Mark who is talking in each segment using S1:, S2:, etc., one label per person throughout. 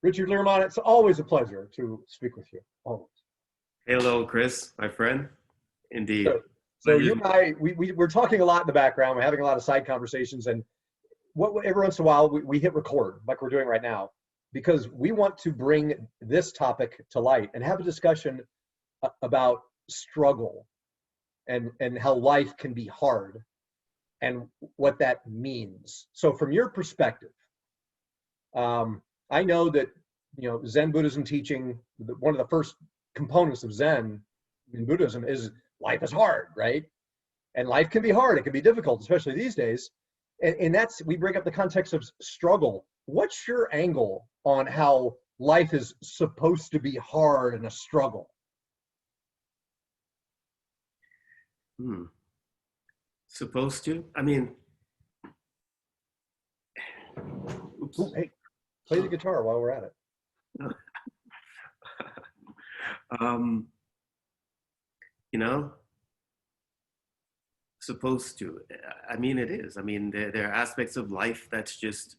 S1: Richard Learmont, it's always a pleasure to speak with you. Always.
S2: Hello, Chris, my friend. Indeed.
S1: So, so you and I, we're talking a lot in the background. We're having a lot of side conversations, and every once in a while we hit record like we're doing right now because we want to bring this topic to light and have a discussion about struggle and how life can be hard and what that means. So from your perspective, I know that Zen Buddhism teaching, one of the first components of Zen in Buddhism is life is hard, right? And life can be hard. It can be difficult, especially these days. And that's, we bring up the context of struggle. What's your angle on how life is supposed to be hard and a struggle?
S2: Supposed to? I mean, oops.
S1: Ooh, hey, play the guitar while we're at it.
S2: Supposed to. I mean, it is. I mean, there are aspects of life that's just,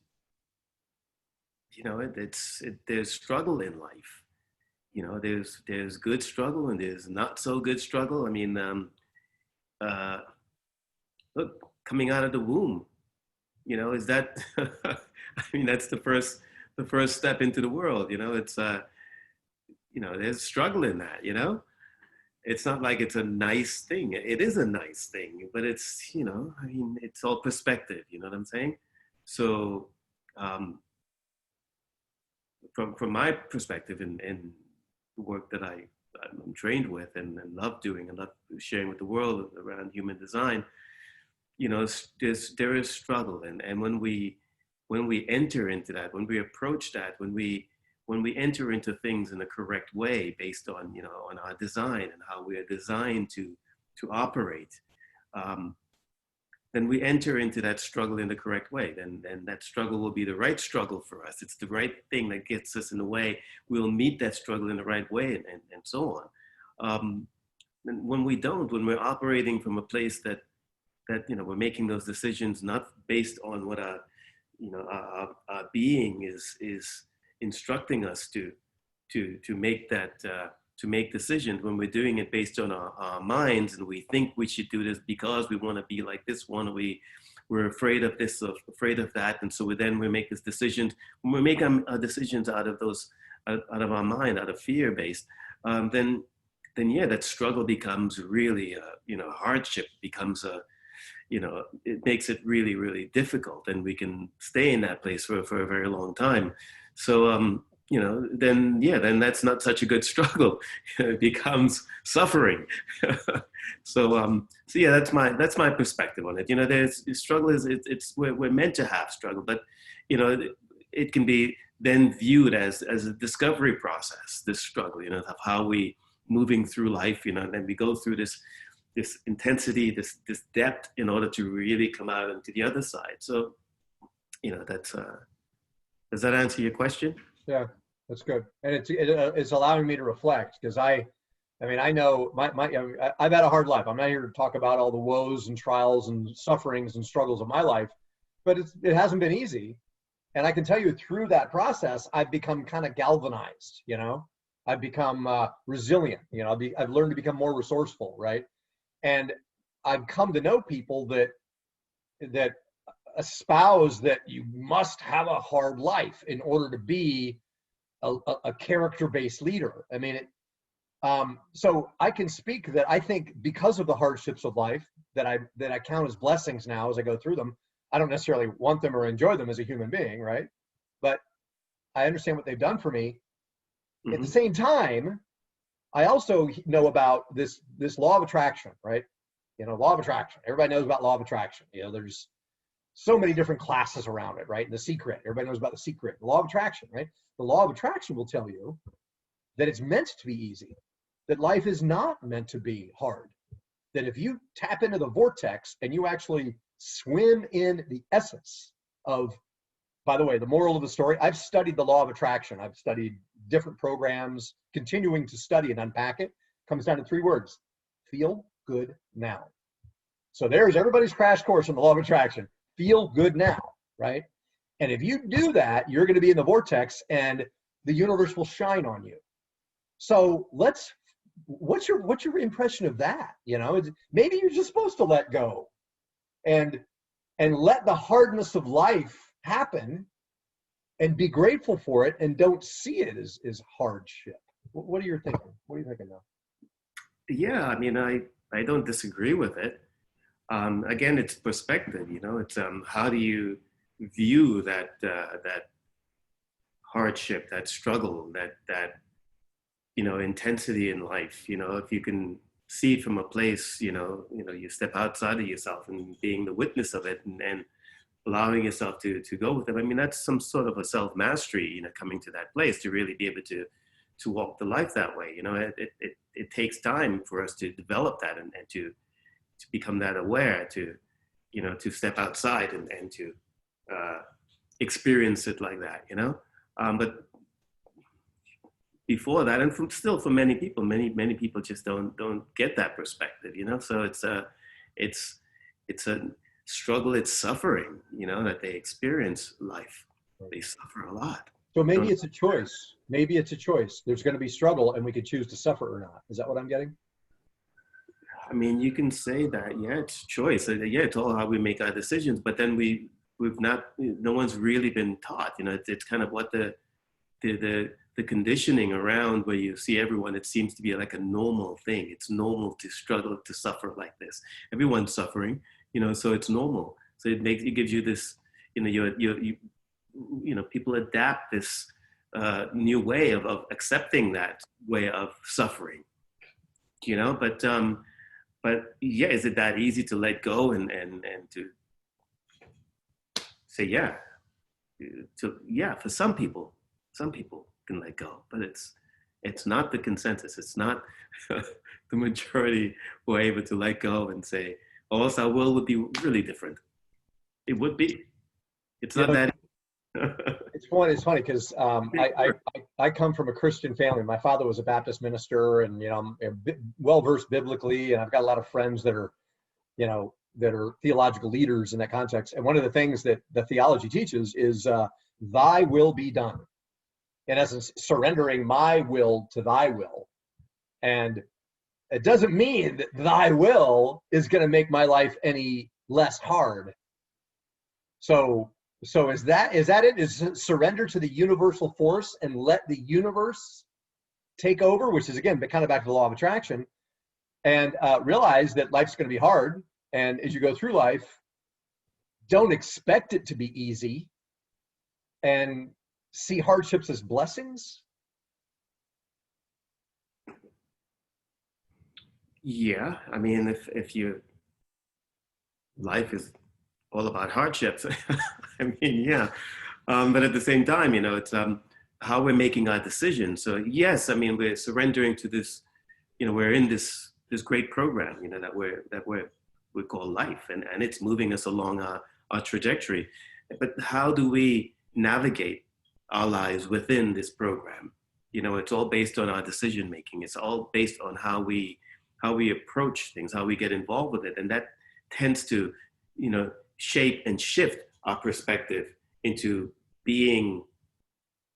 S2: there's struggle in life. There's good struggle and there's not so good struggle. I mean, look, coming out of the womb, is that, I mean, that's the first step into the world, it's, there's struggle in that, It's not like it's a nice thing. It is a nice thing, but it's, I mean, it's all perspective, you know what I'm saying? So from my perspective in the work that I'm trained with and love doing and love sharing with the world around human design, there is struggle. And when we enter into that, when we approach that, when we enter into things in the correct way based on, on our design and how we are designed to operate, then we enter into that struggle in the correct way. Then that struggle will be the right struggle for us. It's the right thing that gets us in the way. We'll meet that struggle in the right way and so on. And when we don't, when we're operating from a place that we're making those decisions not based on what our being is instructing us to make that to make decisions, when we're doing it based on our minds and we think we should do this because we want to be like this one, or we're afraid of this or afraid of that, and so we make this decisions. When we make our decisions out of our mind, out of fear based, then yeah, that struggle becomes really hardship becomes it makes it really, really difficult, and we can stay in that place for a very long time. So, then that's not such a good struggle. It becomes suffering. So yeah, that's my perspective on it. There's struggle we're meant to have struggle, but it can be then viewed as a discovery process. This struggle, of how we moving through life, and then we go through this intensity, this depth in order to really come out into the other side. So, that's does that answer your question?
S1: Yeah, that's good. And it's allowing me to reflect, because I know I've had a hard life. I'm not here to talk about all the woes and trials and sufferings and struggles of my life, but it hasn't been easy. And I can tell you, through that process, I've become kind of galvanized, I've become resilient, I've learned to become more resourceful, right? And I've come to know people that espouse that you must have a hard life in order to be a character-based leader. I mean, so I can speak that I think because of the hardships of life that I count as blessings now as I go through them. I don't necessarily want them or enjoy them as a human being, right? But I understand what they've done for me. Mm-hmm. At the same time, I also know about this law of attraction, right? Law of attraction. Everybody knows about law of attraction. There's so many different classes around it, right? And The Secret. Everybody knows about The Secret. The law of attraction, right? The law of attraction will tell you that it's meant to be easy, that life is not meant to be hard, that if you tap into the vortex and you actually swim in the essence of, by the way, the moral of the story, I've studied the law of attraction. I've studied different programs, continuing to study and unpack it. Comes down to 3 words: feel good now. So there's everybody's crash course in the law of attraction. Feel good now, right? And if you do that, you're going to be in the vortex, and the universe will shine on you. So what's your impression of that? Maybe you're just supposed to let go and let the hardness of life happen and be grateful for it and don't see it as hardship. What are you thinking? What are you thinking now?
S2: Yeah, I mean, I don't disagree with it. Again, it's perspective. It's how do you view that hardship, that struggle, that intensity in life. If you can see it from a place, you step outside of yourself and being the witness of it, and allowing yourself to go with it. I mean, that's some sort of a self mastery, coming to that place to really be able to walk the life that way. It takes time for us to develop that and to become that aware, to step outside and to experience it like that. But before that, and for many people just don't get that perspective. So it's a struggle, it's suffering, that they experience life. They suffer a lot.
S1: So maybe it's a choice. Maybe it's a choice. There's going to be struggle and we could choose to suffer or not. Is that what I'm getting?
S2: I mean, you can say that, yeah, it's choice. Yeah, it's all how we make our decisions, but then no one's really been taught, it's kind of what the conditioning around where you see everyone, it seems to be like a normal thing. It's normal to struggle, to suffer like this. Everyone's suffering, so it's normal. So it gives you this, people adapt this new way of accepting that way of suffering, but yeah, is it that easy to let go and to say, yeah, for some people can let go, but it's not the consensus. It's not the majority who are able to let go and say, or else our world would be really different. It would be. It's not that.
S1: It's funny because I come from a Christian family. My father was a Baptist minister, and I'm well versed biblically, and I've got a lot of friends that are theological leaders in that context. And one of the things that the theology teaches is thy will be done. In essence, surrendering my will to thy will. And it doesn't mean that thy will is going to make my life any less hard. So is that it? Is surrender to the universal force and let the universe take over, which is, again, kind of back to the law of attraction, and realize that life's going to be hard. And as you go through life, don't expect it to be easy, and see hardships as blessings.
S2: Yeah, I mean, if life is all about hardships, I mean, yeah. But at the same time, it's how we're making our decisions. So yes, I mean, we're surrendering to this, we're in this great program, that we call life, and it's moving us along our trajectory. But how do we navigate our lives within this program? It's all based on our decision making. It's all based on how we approach things, how we get involved with it, and that tends to, shape and shift our perspective into being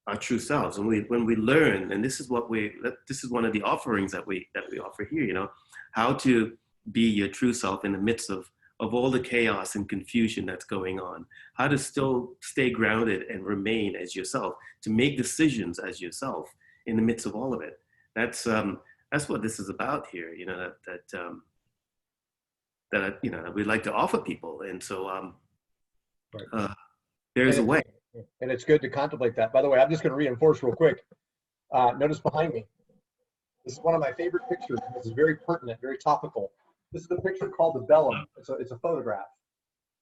S2: our true selves. And when we learn, and this is one of the offerings that we offer here, how to be your true self in the midst of all the chaos and confusion that's going on, how to still stay grounded and remain as yourself, to make decisions as yourself in the midst of all of it. That's what this is about here, that we'd like to offer people. And so there's a way.
S1: And it's good to contemplate that. By the way, I'm just going to reinforce real quick. Notice behind me. This is one of my favorite pictures. This is very pertinent, very topical. This is a picture called the Belem. It's a photograph,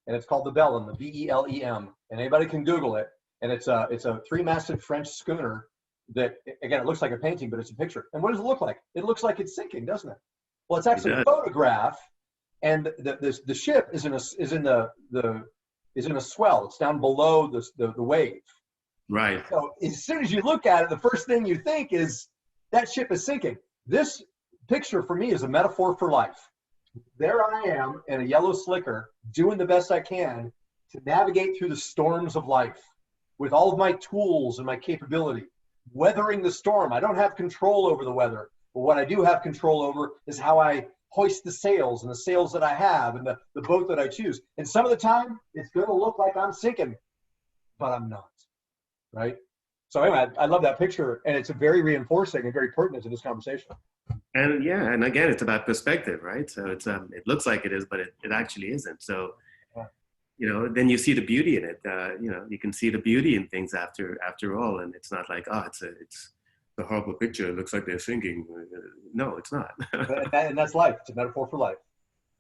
S1: and it's called the Belem, the Belem. And anybody can Google it. And it's a three-masted French schooner that, again, it looks like a painting, but it's a picture. And what does it look like? It looks like it's sinking, doesn't it? Well, it's actually a photograph, and the ship is in a swell. It's down below the wave.
S2: Right.
S1: So as soon as you look at it, the first thing you think is that ship is sinking. This picture for me is a metaphor for life. There I am in a yellow slicker doing the best I can to navigate through the storms of life with all of my tools and my capability. weathering the storm. I don't have control over the weather, but what I do have control over is how I hoist the sails and the sails that I have and the boat that I choose. And some of the time it's going to look like I'm sinking, but I'm not, right? So anyway, I love that picture, and it's a very reinforcing and very pertinent to this conversation.
S2: And yeah, and again, it's about perspective, right? So it's it looks like it is, but it actually isn't. So,
S1: Yeah.
S2: you know, then you see the beauty in it. You know, you can see the beauty in things after all, and it's not like, oh, it's a horrible picture. It looks like they're sinking. No, it's not.
S1: And that's life. It's a metaphor for life,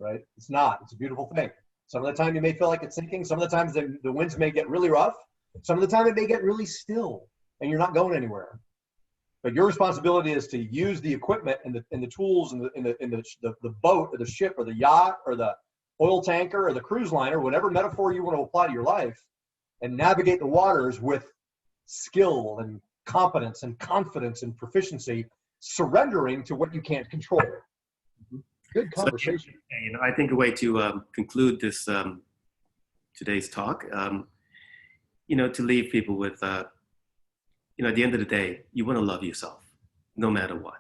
S1: right? It's not. It's a beautiful thing. Some of the time you may feel like it's sinking. Some of the times the winds may get really rough. Some of the time it may get really still, and you're not going anywhere. But your responsibility is to use the equipment and the tools and the boat or the ship or the yacht or the oil tanker or the cruise liner, whatever metaphor you want to apply to your life, and navigate the waters with skill and competence and confidence and proficiency, surrendering to what you can't control. Good conversation.
S2: So, you know, I think a way to conclude this today's talk, you know, to leave people with. You know, at the end of the day, you want to love yourself, no matter what.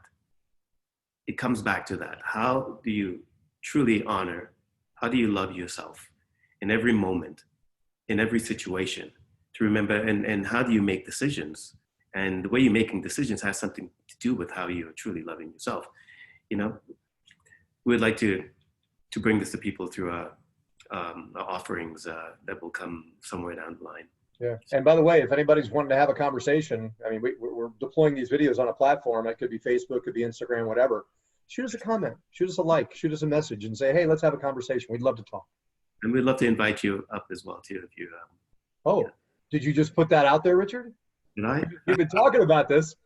S2: It comes back to that. How do you truly honor? How do you love yourself in every moment, in every situation? To remember, and how do you make decisions? And the way you're making decisions has something to do with how you're truly loving yourself. You know, we'd like to bring this to people through our offerings that will come somewhere down the line.
S1: Yeah. And by the way, if anybody's wanting to have a conversation, I mean, we're deploying these videos on a platform. It could be Facebook, could be Instagram, whatever. Shoot us a comment, shoot us a like, shoot us a message and say, hey, let's have a conversation. We'd love to talk.
S2: And we'd love to invite you up as well, too, if you.
S1: Yeah. Did you just put that out there, Richard?
S2: Did I?
S1: We've been talking about this.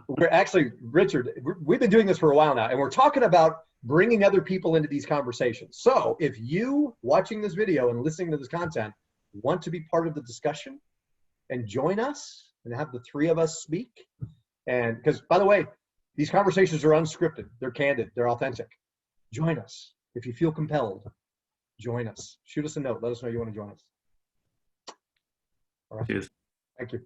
S1: We're actually, Richard, we've been doing this for a while now, and we're talking about bringing other people into these conversations. So if you watching this video and listening to this content want to be part of the discussion and join us and have the three of us speak, and because, by the way, these conversations are unscripted, they're candid, they're authentic. Join us. If you feel compelled, join us. Shoot us a note. Let us know you want to join us. All right.
S2: Cheers.
S1: Thank you.